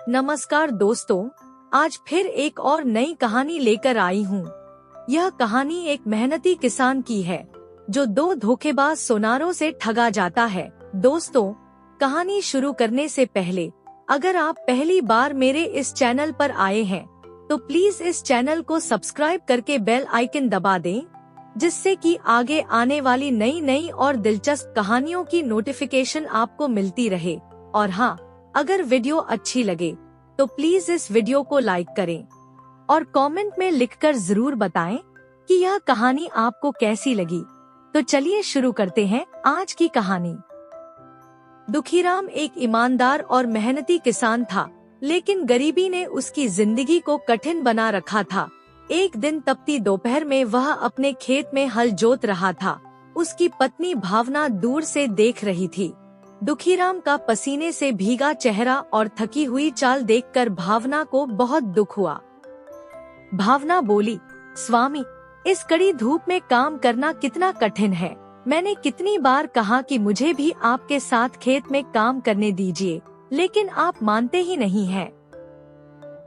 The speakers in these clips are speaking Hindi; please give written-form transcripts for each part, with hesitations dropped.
नमस्कार दोस्तों, आज फिर एक और नई कहानी लेकर आई हूँ। यह कहानी एक मेहनती किसान की है जो दो धोखेबाज सोनारों से ठगा जाता है। दोस्तों, कहानी शुरू करने से पहले अगर आप पहली बार मेरे इस चैनल पर आए हैं तो प्लीज इस चैनल को सब्सक्राइब करके बेल आइकन दबा दें, जिससे कि आगे आने वाली नई और दिलचस्प कहानियों की नोटिफिकेशन आपको मिलती रहे। और हाँ, अगर वीडियो अच्छी लगे तो प्लीज इस वीडियो को लाइक करें और कमेंट में लिखकर जरूर बताएं कि यह कहानी आपको कैसी लगी। तो चलिए शुरू करते हैं आज की कहानी। दुखीराम एक ईमानदार और मेहनती किसान था, लेकिन गरीबी ने उसकी जिंदगी को कठिन बना रखा था। एक दिन तपती दोपहर में वह अपने खेत में हल जोत रहा था। उसकी पत्नी भावना दूर से देख रही थी। दुखीराम का पसीने से भीगा चेहरा और थकी हुई चाल देखकर भावना को बहुत दुख हुआ। भावना बोली, स्वामी, इस कड़ी धूप में काम करना कितना कठिन है। मैंने कितनी बार कहा कि मुझे भी आपके साथ खेत में काम करने दीजिए, लेकिन आप मानते ही नहीं हैं।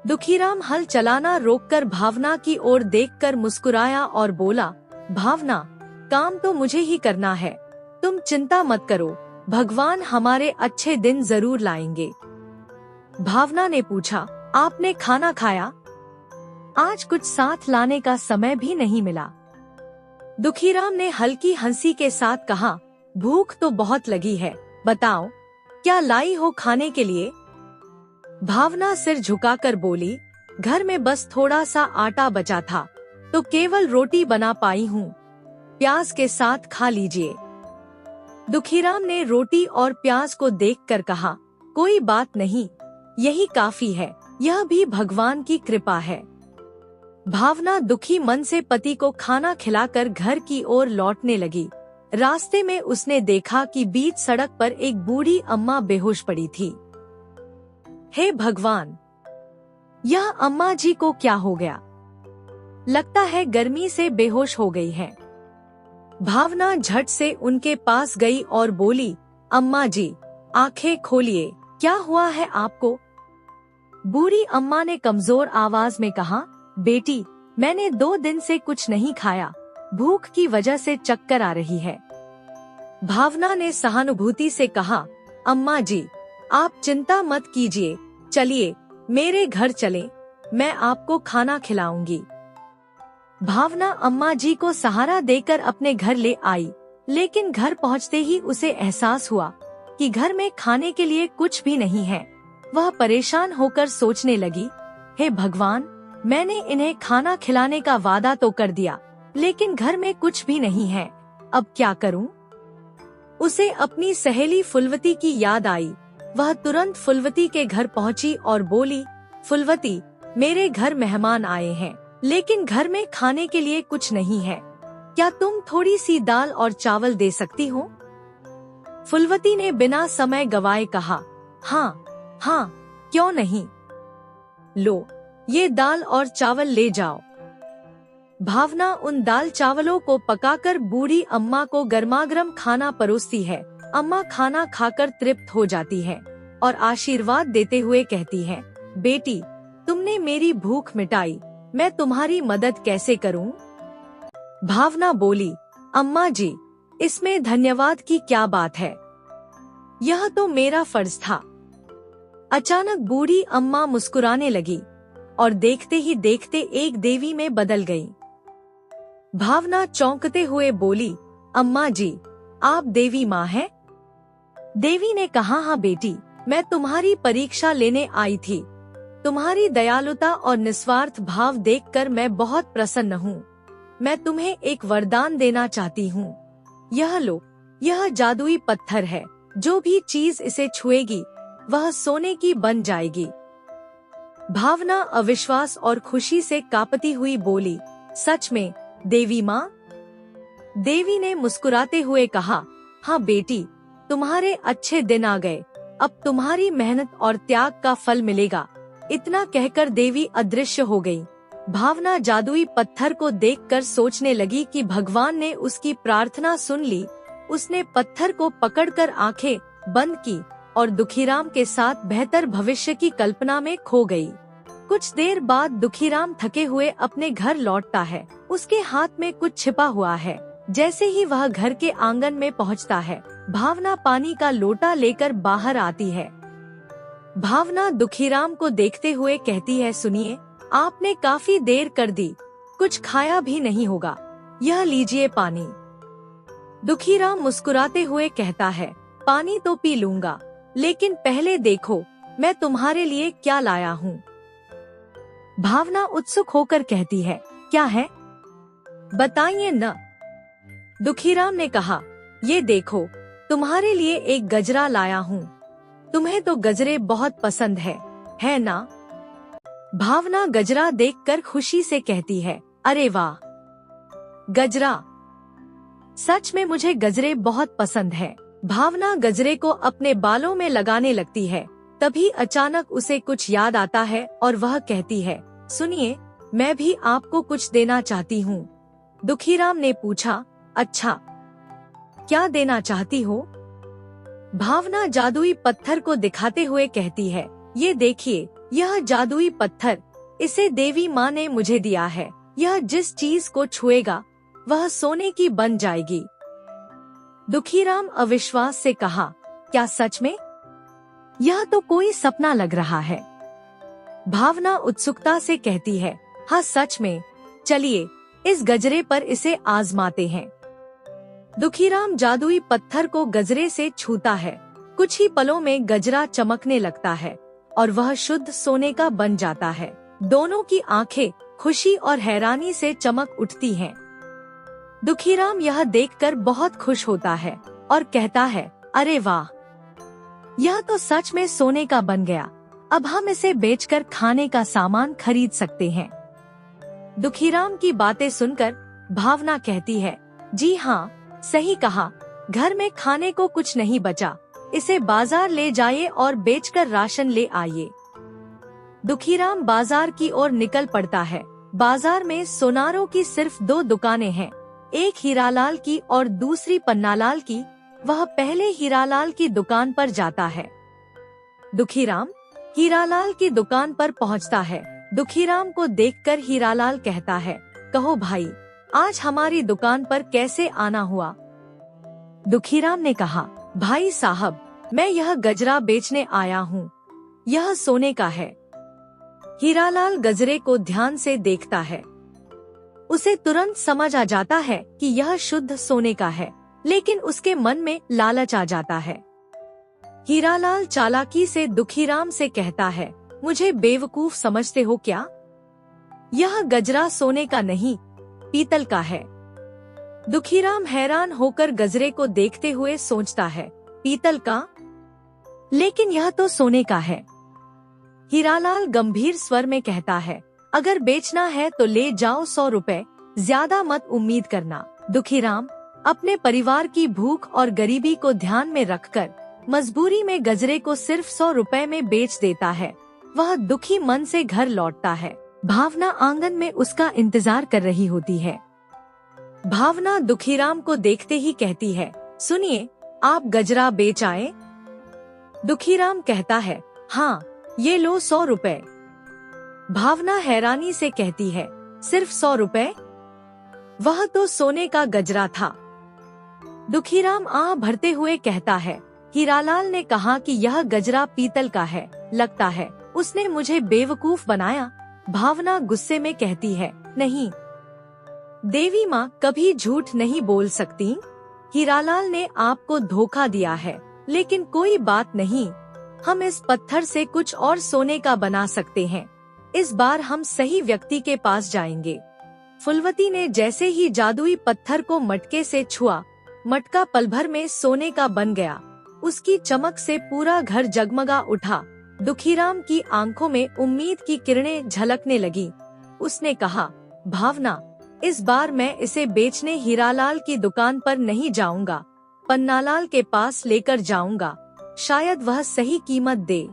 दुखीराम हल चलाना रोककर भावना की ओर देखकर मुस्कुराया और बोला, भावना, काम तो मुझे ही करना है, तुम चिंता मत करो, भगवान हमारे अच्छे दिन जरूर लाएंगे। भावना ने पूछा, आपने खाना खाया? आज कुछ साथ लाने का समय भी नहीं मिला। दुखीराम ने हल्की हंसी के साथ कहा, भूख तो बहुत लगी है, बताओ क्या लाई हो खाने के लिए? भावना सिर झुकाकर बोली, घर में बस थोड़ा सा आटा बचा था तो केवल रोटी बना पाई हूँ, प्याज के साथ खा लीजिए। दुखीराम ने रोटी और प्याज को देखकर कहा, कोई बात नहीं, यही काफी है, यह भी भगवान की कृपा है। भावना दुखी मन से पति को खाना खिलाकर घर की ओर लौटने लगी। रास्ते में उसने देखा कि बीच सड़क पर एक बूढ़ी अम्मा बेहोश पड़ी थी। हे भगवान, यह अम्मा जी को क्या हो गया? लगता है गर्मी से बेहोश हो गई है। भावना झट से उनके पास गई और बोली, अम्मा जी, आंखें खोलिए, क्या हुआ है आपको? बूढ़ी अम्मा ने कमजोर आवाज में कहा, बेटी, मैंने 2 दिन से कुछ नहीं खाया, भूख की वजह से चक्कर आ रही है। भावना ने सहानुभूति से कहा, अम्मा जी, आप चिंता मत कीजिए, चलिए मेरे घर चलें, मैं आपको खाना खिलाऊंगी। भावना अम्मा जी को सहारा देकर अपने घर ले आई, लेकिन घर पहुंचते ही उसे एहसास हुआ कि घर में खाने के लिए कुछ भी नहीं है। वह परेशान होकर सोचने लगी, हे भगवान, मैंने इन्हें खाना खिलाने का वादा तो कर दिया, लेकिन घर में कुछ भी नहीं है, अब क्या करूं? उसे अपनी सहेली फुलवती की याद आई। वह तुरंत फुलवती के घर पहुंची और बोली, फुलवती, मेरे घर मेहमान आए हैं, लेकिन घर में खाने के लिए कुछ नहीं है, क्या तुम थोड़ी सी दाल और चावल दे सकती हो? फुलवती ने बिना समय गवाए कहा, हाँ, क्यों नहीं, लो, ये दाल और चावल ले जाओ। भावना उन दाल चावलों को पकाकर बूढ़ी अम्मा को गर्मागर्म खाना परोसती है। अम्मा खाना खाकर तृप्त हो जाती है और आशीर्वाद देते हुए कहती है, बेटी, तुमने मेरी भूख मिटाई, मैं तुम्हारी मदद कैसे करूं? भावना बोली, अम्मा जी, इसमें धन्यवाद की क्या बात है, यह तो मेरा फर्ज था। अचानक बूढ़ी अम्मा मुस्कुराने लगी और देखते ही देखते एक देवी में बदल गई। भावना चौंकते हुए बोली, अम्मा जी, आप देवी माँ हैं? देवी ने कहा, हाँ बेटी, मैं तुम्हारी परीक्षा लेने आई थी। तुम्हारी दयालुता और निस्वार्थ भाव देखकर मैं बहुत प्रसन्न हूँ। मैं तुम्हें एक वरदान देना चाहती हूँ। यह लो, यह जादुई पत्थर है, जो भी चीज इसे छुएगी वह सोने की बन जाएगी। भावना अविश्वास और खुशी से कांपती हुई बोली, सच में देवी माँ? देवी ने मुस्कुराते हुए कहा, हाँ बेटी, तुम्हारे अच्छे दिन आ गए, अब तुम्हारी मेहनत और त्याग का फल मिलेगा। इतना कहकर देवी अदृश्य हो गई। भावना जादुई पत्थर को देखकर सोचने लगी कि भगवान ने उसकी प्रार्थना सुन ली। उसने पत्थर को पकड़कर आंखें बंद की और दुखीराम के साथ बेहतर भविष्य की कल्पना में खो गई। कुछ देर बाद दुखीराम थके हुए अपने घर लौटता है। उसके हाथ में कुछ छिपा हुआ है। जैसे ही वह घर के आंगन में पहुंचता है, भावना पानी का लोटा लेकर बाहर आती है। भावना दुखीराम को देखते हुए कहती है, सुनिए, आपने काफी देर कर दी, कुछ खाया भी नहीं होगा, यह लीजिए पानी। दुखीराम मुस्कुराते हुए कहता है, पानी तो पी लूंगा, लेकिन पहले देखो मैं तुम्हारे लिए क्या लाया हूँ। भावना उत्सुक होकर कहती है, क्या है, बताइए न। दुखीराम ने कहा, ये देखो, तुम्हारे लिए एक गजरा लाया हूँ। तुम्हें तो गजरे बहुत पसंद है ना? भावना गजरा देखकर खुशी से कहती है, अरे वाह, गजरा, सच में मुझे गजरे बहुत पसंद है। भावना गजरे को अपने बालों में लगाने लगती है। तभी अचानक उसे कुछ याद आता है और वह कहती है, सुनिए, मैं भी आपको कुछ देना चाहती हूँ। दुखीराम ने पूछा, अच्छा, क्या देना चाहती हो? भावना जादुई पत्थर को दिखाते हुए कहती है, ये देखिए, यह जादुई पत्थर, इसे देवी माँ ने मुझे दिया है। यह जिस चीज को छुएगा वह सोने की बन जाएगी। दुखीराम अविश्वास से कहा, क्या सच में? यह तो कोई सपना लग रहा है। भावना उत्सुकता से कहती है, हाँ सच में, चलिए इस गजरे पर इसे आजमाते हैं। दुखीराम जादुई पत्थर को गजरे से छूता है। कुछ ही पलों में गजरा चमकने लगता है और वह शुद्ध सोने का बन जाता है। दोनों की आंखें खुशी और हैरानी से चमक उठती हैं। दुखीराम यह देखकर बहुत खुश होता है और कहता है, अरे वाह, यह तो सच में सोने का बन गया। अब हम इसे बेचकर खाने का सामान खरीद सकते हैं। दुखीराम की बातें सुनकर भावना कहती है, जी हाँ, सही कहा, घर में खाने को कुछ नहीं बचा, इसे बाजार ले जाइए और बेचकर राशन ले आइए। दुखीराम बाजार की ओर निकल पड़ता है। बाजार में सोनारों की सिर्फ 2 दुकानें हैं, एक हीरालाल की और दूसरी पन्नालाल की। वह पहले हीरालाल की दुकान पर जाता है। दुखीराम हीरालाल की दुकान पर पहुंचता है। दुखीराम को देखकर हीरालाल कहता है, कहो भाई, आज हमारी दुकान पर कैसे आना हुआ? दुखीराम ने कहा, भाई साहब, मैं यह गजरा बेचने आया हूँ, यह सोने का है। हीरालाल गजरे को ध्यान से देखता है। उसे तुरंत समझ आ जाता है कि यह शुद्ध सोने का है, लेकिन उसके मन में लालच आ जाता है। हीरालाल चालाकी से दुखीराम से कहता है, मुझे बेवकूफ समझते हो क्या? यह गजरा सोने का नहीं, पीतल का है। दुखीराम हैरान होकर गजरे को देखते हुए सोचता है, पीतल का? लेकिन यह तो सोने का है। हीरालाल गंभीर स्वर में कहता है, अगर बेचना है तो ले जाओ 100 रुपए, ज्यादा मत उम्मीद करना। दुखीराम अपने परिवार की भूख और गरीबी को ध्यान में रखकर मजबूरी में गजरे को सिर्फ 100 रुपए में बेच देता है। वह दुखी मन से घर लौटता है। भावना आंगन में उसका इंतजार कर रही होती है। भावना दुखीराम को देखते ही कहती है, सुनिए, आप गजरा बेच आए? दुखीराम कहता है, हाँ, ये लो 100 रुपए। भावना हैरानी से कहती है, सिर्फ 100 रुपए? वह तो सोने का गजरा था। दुखीराम आह भरते हुए कहता है, हीरालाल ने कहा कि यह गजरा पीतल का है, लगता है उसने मुझे बेवकूफ बनाया। भावना गुस्से में कहती है, नहीं, देवी माँ कभी झूठ नहीं बोल सकती। हीरालाल ने आपको धोखा दिया है, लेकिन कोई बात नहीं, हम इस पत्थर से कुछ और सोने का बना सकते हैं। इस बार हम सही व्यक्ति के पास जाएंगे। फुलवती ने जैसे ही जादुई पत्थर को मटके से छुआ, मटका पल भर में सोने का बन गया। उसकी चमक से पूरा घर जगमगा उठा। दुखीराम की आंखों में उम्मीद की किरणें झलकने लगी। उसने कहा, भावना, इस बार मैं इसे बेचने हीरालाल की दुकान पर नहीं जाऊंगा, पन्नालाल के पास लेकर जाऊंगा, शायद वह सही कीमत दे।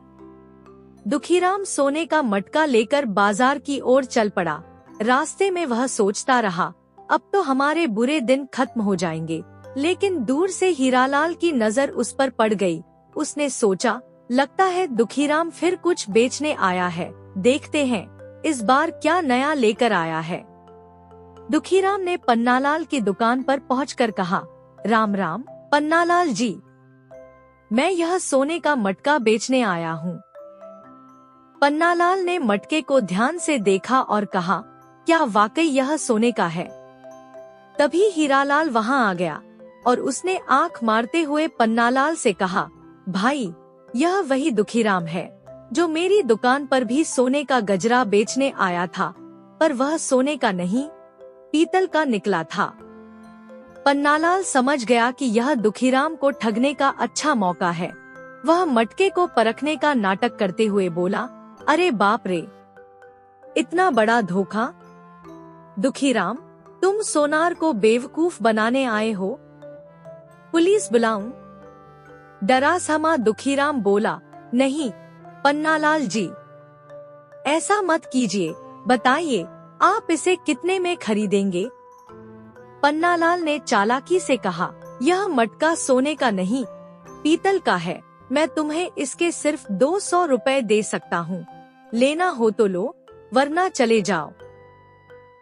दुखीराम सोने का मटका लेकर बाजार की ओर चल पड़ा। रास्ते में वह सोचता रहा, अब तो हमारे बुरे दिन खत्म हो जाएंगे। लेकिन दूर से हीरालाल की नजर उस पर पड़ गई। उसने सोचा, लगता है दुखीराम फिर कुछ बेचने आया है, देखते हैं इस बार क्या नया लेकर आया है। दुखीराम ने पन्नालाल की दुकान पर पहुंचकर कहा, राम राम पन्नालाल जी, मैं यह सोने का मटका बेचने आया हूँ। पन्नालाल ने मटके को ध्यान से देखा और कहा, क्या वाकई यह सोने का है? तभी हीरालाल वहाँ आ गया और उसने आंख मारते हुए पन्नालाल से कहा, भाई यह वही दुखीराम है जो मेरी दुकान पर भी सोने का गजरा बेचने आया था, पर वह सोने का नहीं, पीतल का निकला था। पन्नालाल समझ गया कि यह दुखीराम को ठगने का अच्छा मौका है। वह मटके को परखने का नाटक करते हुए बोला, अरे बाप रे, इतना बड़ा धोखा! दुखीराम, तुम सोनार को बेवकूफ बनाने आए हो? पुलिस बुलाऊं? डरा समा दुखीराम बोला, नहीं पन्नालाल जी, ऐसा मत कीजिए, बताइए आप इसे कितने में खरीदेंगे? पन्नालाल ने चालाकी से कहा, यह मटका सोने का नहीं, पीतल का है। मैं तुम्हें इसके सिर्फ 200 रुपए दे सकता हूँ। लेना हो तो लो, वरना चले जाओ।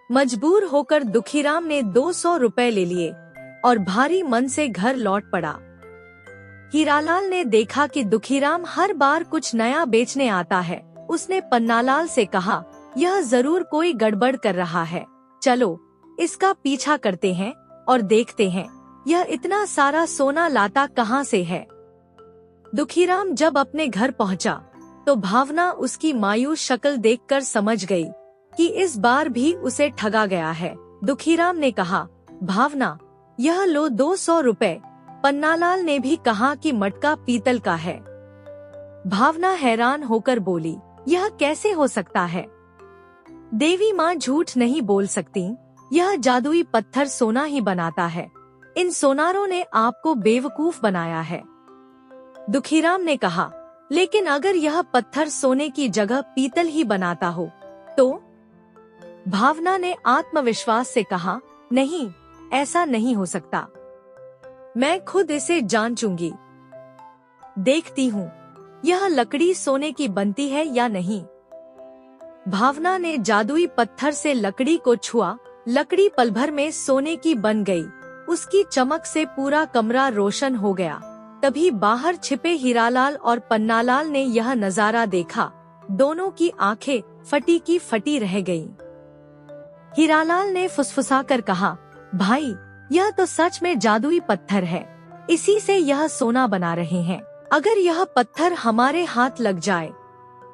मजबूर होकर दुखीराम ने 200 रुपए ले लिए और भारी मन से घर लौट पड़ा। हीरालाल ने देखा कि दुखीराम हर बार कुछ नया बेचने आता है। उसने पन्नालाल से कहा, यह जरूर कोई गड़बड़ कर रहा है, चलो इसका पीछा करते हैं और देखते हैं यह इतना सारा सोना लाता कहाँ से है। दुखीराम जब अपने घर पहुंचा तो भावना उसकी मायूस शक्ल देखकर समझ गई कि इस बार भी उसे ठगा गया है। दुखीराम ने कहा, भावना यह लो 200 रुपए। पन्नालाल ने भी कहा कि मटका पीतल का है। भावना हैरान होकर बोली, यह कैसे हो सकता है? देवी माँ झूठ नहीं बोल सकती, यह जादुई पत्थर सोना ही बनाता है। इन सोनारों ने आपको बेवकूफ बनाया है। दुखीराम ने कहा, लेकिन अगर यह पत्थर सोने की जगह पीतल ही बनाता हो तो? भावना ने आत्मविश्वास से कहा, नहीं, ऐसा नहीं हो सकता। मैं खुद इसे जांचूंगी। देखती हूँ यह लकड़ी सोने की बनती है या नहीं। भावना ने जादुई पत्थर से लकड़ी को छुआ। लकड़ी पल भर में सोने की बन गई। उसकी चमक से पूरा कमरा रोशन हो गया। तभी बाहर छिपे हीरालाल और पन्नालाल ने यह नजारा देखा। दोनों की आंखें फटी की फटी रह गईं। हीरालाल ने फुसफुसाकर कहा, भाई यह तो सच में जादुई पत्थर है, इसी से यह सोना बना रहे हैं। अगर यह पत्थर हमारे हाथ लग जाए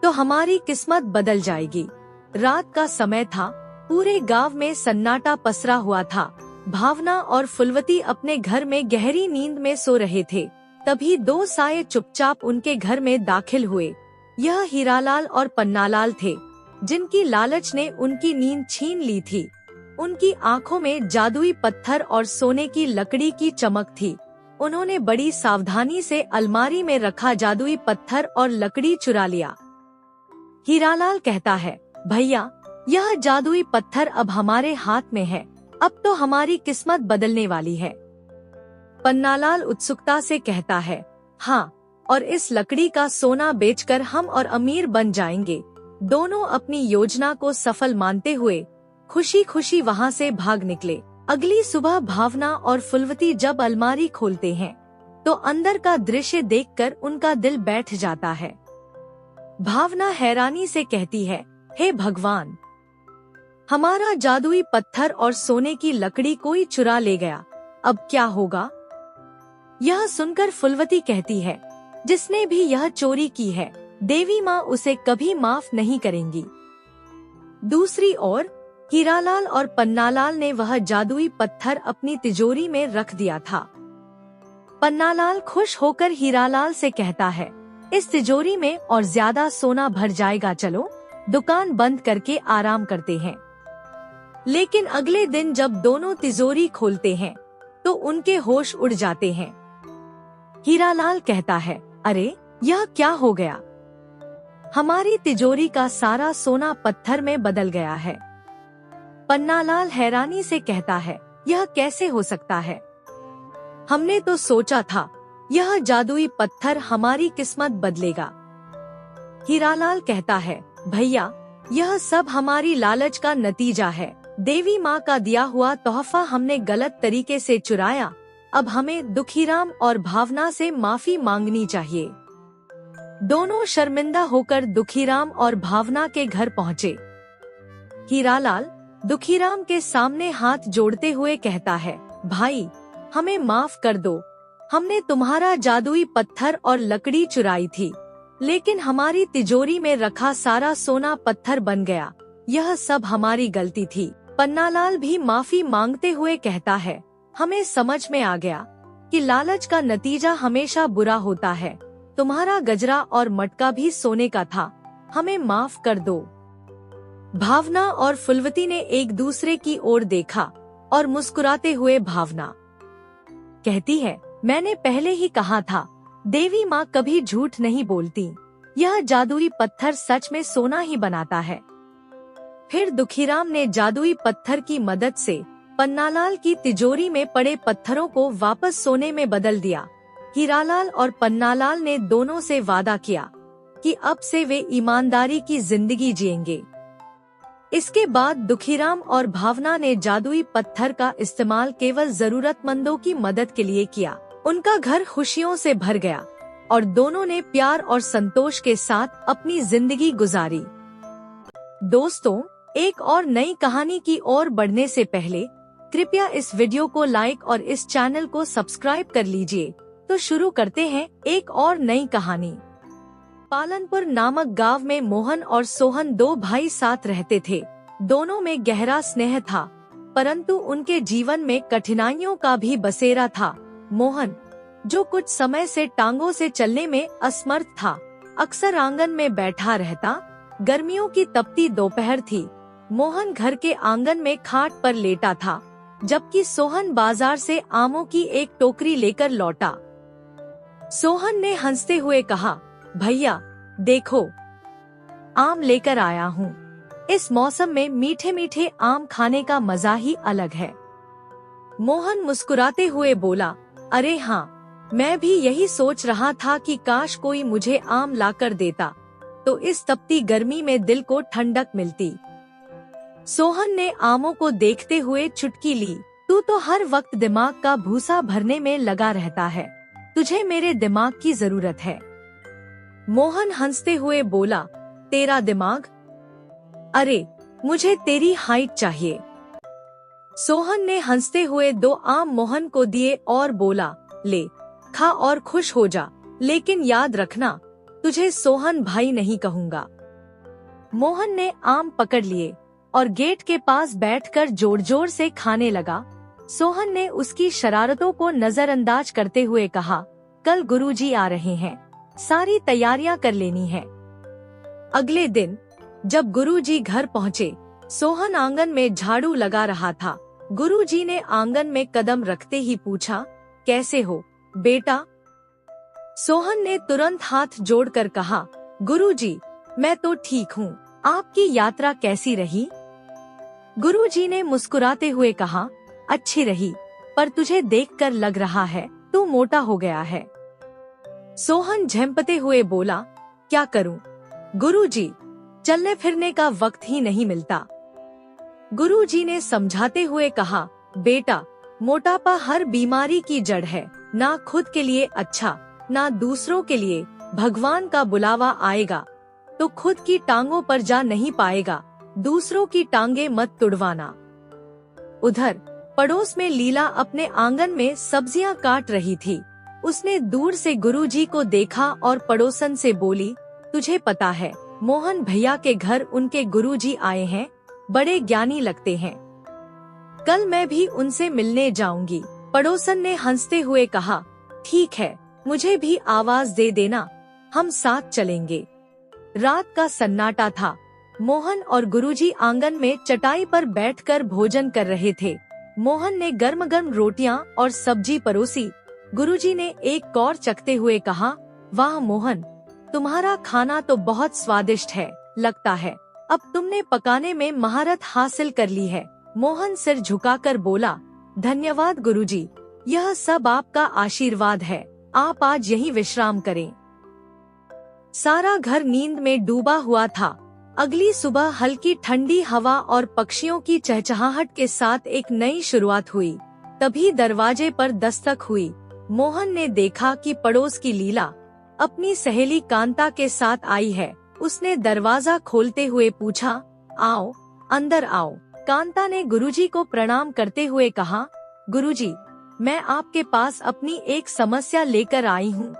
तो हमारी किस्मत बदल जाएगी। रात का समय था, पूरे गांव में सन्नाटा पसरा हुआ था। भावना और फुलवती अपने घर में गहरी नींद में सो रहे थे। तभी दो साये चुपचाप उनके घर में दाखिल हुए। यह हीरालाल और पन्नालाल थे, जिनकी लालच ने उनकी नींद छीन ली थी। उनकी आंखों में जादुई पत्थर और सोने की लकड़ी की चमक थी। उन्होंने बड़ी सावधानी से अलमारी में रखा जादुई पत्थर और लकड़ी चुरा लिया। हीरालाल कहता है, भैया यह जादुई पत्थर अब हमारे हाथ में है, अब तो हमारी किस्मत बदलने वाली है। पन्नालाल उत्सुकता से कहता है, हाँ, और इस लकड़ी का सोना बेचकर हम और अमीर बन जाएंगे। दोनों अपनी योजना को सफल मानते हुए खुशी खुशी वहाँ से भाग निकले। अगली सुबह भावना और फुलवती जब अलमारी खोलते हैं तो अंदर का दृश्य देखकर उनका दिल बैठ जाता है। भावना हैरानी से कहती है, हे भगवान, हमारा जादुई पत्थर और सोने की लकड़ी कोई चुरा ले गया, अब क्या होगा? यह सुनकर फुलवती कहती है, जिसने भी यह चोरी की है, देवी माँ उसे कभी माफ नहीं करेंगी। दूसरी ओर हीरालाल और पन्नालाल ने वह जादुई पत्थर अपनी तिजोरी में रख दिया था। पन्नालाल खुश होकर हीरालाल से कहता है, इस तिजोरी में और ज्यादा सोना भर जाएगा, चलो दुकान बंद करके आराम करते हैं। लेकिन अगले दिन जब दोनों तिजोरी खोलते हैं तो उनके होश उड़ जाते हैं। हीरालाल कहता है, अरे यह क्या हो गया? हमारी तिजोरी का सारा सोना पत्थर में बदल गया है। पन्नालाल हैरानी से कहता है, यह कैसे हो सकता है? हमने तो सोचा था यह जादुई पत्थर हमारी किस्मत बदलेगा। हीरालाल कहता है, भैया यह सब हमारी लालच का नतीजा है। देवी माँ का दिया हुआ तोहफा हमने गलत तरीके से चुराया। अब हमें दुखीराम और भावना से माफी मांगनी चाहिए। दोनों शर्मिंदा होकर दुखीराम और भावना के घर पहुँचे। हीरालाल दुखीराम के सामने हाथ जोड़ते हुए कहता है, भाई हमें माफ कर दो। हमने तुम्हारा जादुई पत्थर और लकड़ी चुराई थी, लेकिन हमारी तिजोरी में रखा सारा सोना पत्थर बन गया। यह सब हमारी गलती थी। पन्नालाल भी माफी मांगते हुए कहता है, हमें समझ में आ गया कि लालच का नतीजा हमेशा बुरा होता है। तुम्हारा गजरा और मटका भी सोने का था, हमें माफ कर दो। भावना और फुलवती ने एक दूसरे की ओर देखा और मुस्कुराते हुए भावना कहती है, मैंने पहले ही कहा था, देवी माँ कभी झूठ नहीं बोलती। यह जादुई पत्थर सच में सोना ही बनाता है। फिर दुखीराम ने जादुई पत्थर की मदद से पन्नालाल की तिजोरी में पड़े पत्थरों को वापस सोने में बदल दिया। हीरालाल और पन्नालाल ने दोनों से वादा किया कि अब से वे ईमानदारी की जिंदगी जिएंगे। इसके बाद दुखीराम और भावना ने जादुई पत्थर का इस्तेमाल केवल जरूरतमंदों की मदद के लिए किया। उनका घर खुशियों से भर गया और दोनों ने प्यार और संतोष के साथ अपनी जिंदगी गुजारी। दोस्तों, एक और नई कहानी की ओर बढ़ने से पहले कृपया इस वीडियो को लाइक और इस चैनल को सब्सक्राइब कर लीजिए। तो शुरू करते हैं एक और नई कहानी। पालनपुर नामक गांव में मोहन और सोहन दो भाई साथ रहते थे। दोनों में गहरा स्नेह था, परंतु उनके जीवन में कठिनाइयों का भी बसेरा था। मोहन, जो कुछ समय से टांगों से चलने में असमर्थ था, अक्सर आंगन में बैठा रहता। गर्मियों की तपती दोपहर थी। मोहन घर के आंगन में खाट पर लेटा था, जबकि सोहन बाजार से आमों की एक टोकरी लेकर लौटा। सोहन ने हंसते हुए कहा, भैया देखो, आम लेकर आया हूँ। इस मौसम में मीठे मीठे आम खाने का मजा ही अलग है। मोहन मुस्कुराते हुए बोला, अरे हाँ, मैं भी यही सोच रहा था कि काश कोई मुझे आम लाकर देता, तो इस तपती गर्मी में दिल को ठंडक मिलती। सोहन ने आमों को देखते हुए चुटकी ली। तू तो हर वक्त दिमाग का भूसा भरने में लगा रहता है, तुझे मेरे दिमाग की जरूरत है। मोहन हंसते हुए बोला, तेरा दिमाग? अरे, मुझे तेरी हाइट चाहिए। सोहन ने हंसते हुए दो आम मोहन को दिए और बोला, ले, खा और खुश हो जा, लेकिन याद रखना, तुझे सोहन भाई नहीं कहूँगा। मोहन ने आम पकड़ लिए और गेट के पास बैठकर जोर जोर से खाने लगा। सोहन ने उसकी शरारतों को नजरअंदाज करते हुए कहा, कल गुरुजी आ रहे हैं, सारी तैयारियां कर लेनी है। अगले दिन जब गुरुजी घर पहुँचे, सोहन आंगन में झाड़ू लगा रहा था। गुरुजी ने आंगन में कदम रखते ही पूछा, कैसे हो बेटा? सोहन ने तुरंत हाथ जोड़कर कहा, गुरुजी, मैं तो ठीक हूँ, आपकी यात्रा कैसी रही? गुरुजी ने मुस्कुराते हुए कहा, अच्छी रही, पर तुझे देखकर लग रहा है तू मोटा हो गया है। सोहन झेंपते हुए बोला, क्या करूं गुरुजी, चलने फिरने का वक्त ही नहीं मिलता। गुरुजी ने समझाते हुए कहा, बेटा, मोटापा हर बीमारी की जड़ है, ना खुद के लिए अच्छा, ना दूसरों के लिए। भगवान का बुलावा आएगा तो खुद की टांगों पर जा नहीं पाएगा, दूसरों की टांगे मत तुड़वाना। उधर पड़ोस में लीला अपने आंगन में सब्जियां काट रही थी। उसने दूर से गुरुजी को देखा और पड़ोसन से बोली, तुझे पता है, मोहन भैया के घर उनके गुरुजी आए हैं, बड़े ज्ञानी लगते हैं। कल मैं भी उनसे मिलने जाऊंगी। पड़ोसन ने हंसते हुए कहा, ठीक है, मुझे भी आवाज दे देना, हम साथ चलेंगे। रात का सन्नाटा था। मोहन और गुरुजी आंगन में चटाई पर बैठकर भोजन कर रहे थे। मोहन ने गर्म गर्म रोटियां और सब्जी परोसी। गुरुजी ने एक कौर चखते हुए कहा, वाह मोहन, तुम्हारा खाना तो बहुत स्वादिष्ट है, लगता है अब तुमने पकाने में महारत हासिल कर ली है। मोहन सिर झुकाकर बोला, धन्यवाद गुरुजी, यह सब आपका आशीर्वाद है। आप आज यहीं विश्राम करें। सारा घर नींद में डूबा हुआ था। अगली सुबह हल्की ठंडी हवा और पक्षियों की चहचहाहट के साथ एक नई शुरुआत हुई। तभी दरवाजे पर दस्तक हुई। मोहन ने देखा कि पड़ोस की लीला अपनी सहेली कांता के साथ आई है। उसने दरवाजा खोलते हुए पूछा, आओ, अंदर आओ। कांता ने गुरुजी को प्रणाम करते हुए कहा, गुरुजी, मैं आपके पास अपनी एक समस्या लेकर आई हूँ।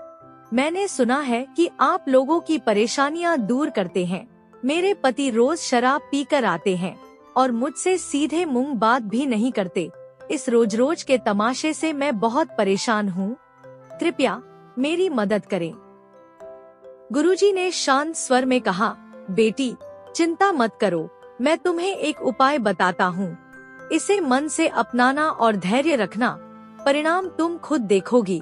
मैंने सुना है कि आप लोगों की परेशानियाँ दूर करते हैं। मेरे पति रोज शराब पीकर आते हैं और मुझसे सीधे मुंह बात भी नहीं करते। इस रोज रोज के तमाशे से मैं बहुत परेशान हूँ। कृपया मेरी मदद करें। गुरुजी ने शांत स्वर में कहा, बेटी, चिंता मत करो, मैं तुम्हें एक उपाय बताता हूँ। इसे मन से अपनाना और धैर्य रखना, परिणाम तुम खुद देखोगी।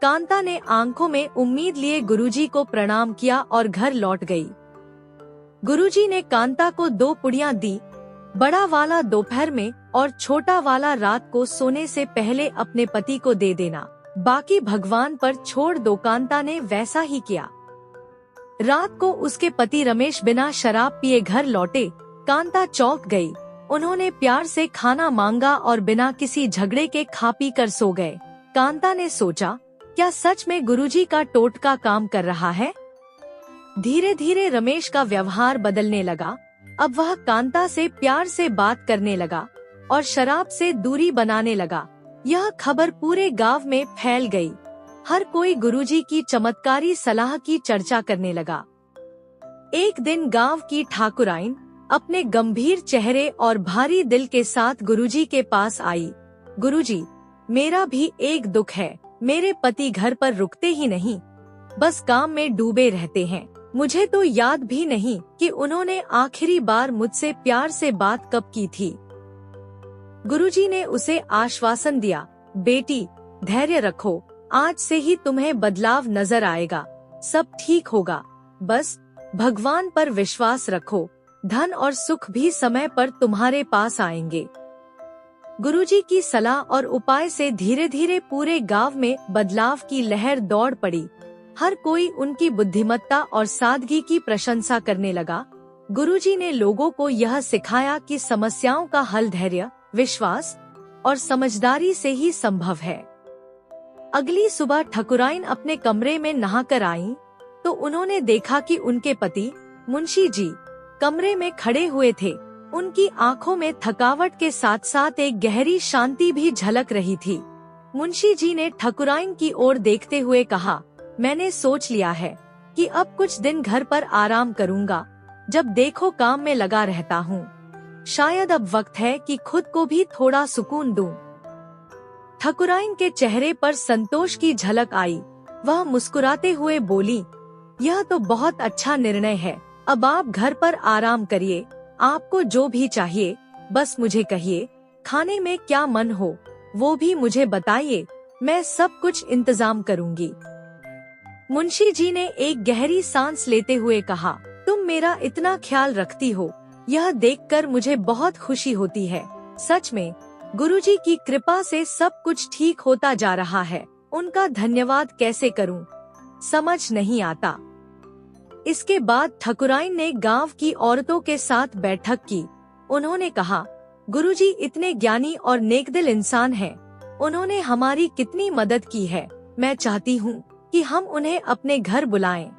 कांता ने आंखों में उम्मीद लिए गुरुजी को प्रणाम किया और घर लौट गई। गुरुजी ने कांता को 2 पुड़ियां दी, बड़ा वाला दोपहर में और छोटा वाला रात को सोने से पहले अपने पति को दे देना, बाकी भगवान पर छोड़ दो। कांता ने वैसा ही किया। रात को उसके पति रमेश बिना शराब पिए घर लौटे। कांता चौंक गई। उन्होंने प्यार से खाना मांगा और बिना किसी झगड़े के खा पी कर सो गए। कांता ने सोचा, क्या सच में गुरुजी का टोटका काम कर रहा है? धीरे धीरे रमेश का व्यवहार बदलने लगा। अब वह कांता से प्यार से बात करने लगा और शराब से दूरी बनाने लगा। यह खबर पूरे गांव में फैल गई। हर कोई गुरुजी की चमत्कारी सलाह की चर्चा करने लगा। एक दिन गांव की ठाकुराइन अपने गंभीर चेहरे और भारी दिल के साथ गुरुजी के पास आई। गुरुजी, मेरा भी एक दुख है। मेरे पति घर पर रुकते ही नहीं, बस काम में डूबे रहते हैं। मुझे तो याद भी नहीं कि उन्होंने आखिरी बार मुझसे प्यार से बात कब की थी। गुरुजी ने उसे आश्वासन दिया, बेटी, धैर्य रखो, आज से ही तुम्हें बदलाव नजर आएगा। सब ठीक होगा, बस भगवान पर विश्वास रखो। धन और सुख भी समय पर तुम्हारे पास आएंगे। गुरुजी की सलाह और उपाय से धीरे धीरे पूरे गांव में बदलाव की लहर दौड़ पड़ी। हर कोई उनकी बुद्धिमत्ता और सादगी की प्रशंसा करने लगा। गुरुजी ने लोगों को यह सिखाया कि समस्याओं का हल धैर्य, विश्वास और समझदारी से ही संभव है। अगली सुबह ठाकुराइन अपने कमरे में नहाकर आईं, तो उन्होंने देखा कि उनके पति मुंशी जी कमरे में खड़े हुए थे। उनकी आंखों में थकावट के साथ साथ एक गहरी शांति भी झलक रही थी। मुंशी जी ने ठाकुराइन की ओर देखते हुए कहा, मैंने सोच लिया है कि अब कुछ दिन घर पर आराम करूंगा। जब देखो काम में लगा रहता हूँ, शायद अब वक्त है कि खुद को भी थोड़ा सुकून दूं। ठाकुराइन के चेहरे पर संतोष की झलक आई। वह मुस्कुराते हुए बोली, यह तो बहुत अच्छा निर्णय है। अब आप घर पर आराम करिए। आपको जो भी चाहिए बस मुझे कहिए। खाने में क्या मन हो वो भी मुझे बताइए, मैं सब कुछ इंतजाम करूंगी। मुंशी जी ने एक गहरी सांस लेते हुए कहा, तुम मेरा इतना ख्याल रखती हो, यह देखकर मुझे बहुत खुशी होती है। सच में गुरुजी की कृपा से सब कुछ ठीक होता जा रहा है। उनका धन्यवाद कैसे करूं, समझ नहीं आता। इसके बाद ठाकुराइन ने गांव की औरतों के साथ बैठक की। उन्होंने कहा, गुरुजी इतने ज्ञानी और नेकदिल इंसान हैं। उन्होंने हमारी कितनी मदद की है। मैं चाहती हूँ कि हम उन्हें अपने घर बुलाएं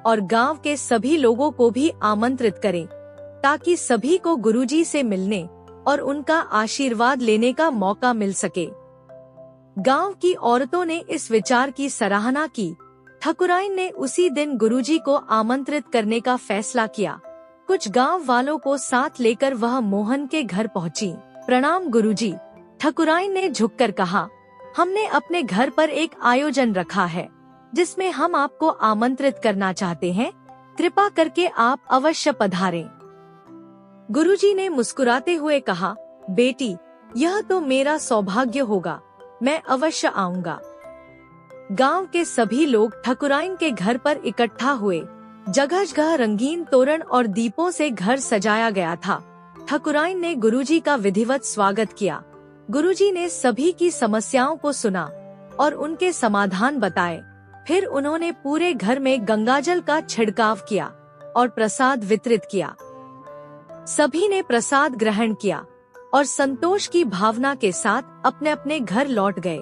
और गांव के सभी लोगों को भी आमंत्रित करें, ताकि सभी को गुरुजी से मिलने और उनका आशीर्वाद लेने का मौका मिल सके। गांव की औरतों ने इस विचार की सराहना की। ठाकुराइन ने उसी दिन गुरुजी को आमंत्रित करने का फैसला किया। कुछ गांव वालों को साथ लेकर वह मोहन के घर पहुंची। प्रणाम गुरुजी, ठाकुराइन ने झुककर कहा, हमने अपने घर पर एक आयोजन रखा है जिसमें हम आपको आमंत्रित करना चाहते हैं। कृपा करके आप अवश्य पधारें। गुरुजी ने मुस्कुराते हुए कहा, बेटी, यह तो मेरा सौभाग्य होगा, मैं अवश्य आऊंगा। गांव के सभी लोग ठाकुराइन के घर पर इकट्ठा हुए। जगह जगह रंगीन तोरण और दीपों से घर सजाया गया था। ठाकुराइन ने गुरुजी का विधिवत स्वागत किया। गुरुजी ने सभी की समस्याओं को सुना और उनके समाधान बताए। फिर उन्होंने पूरे घर में गंगाजल का छिड़काव किया और प्रसाद वितरित किया। सभी ने प्रसाद ग्रहण किया और संतोष की भावना के साथ अपने अपने घर लौट गए।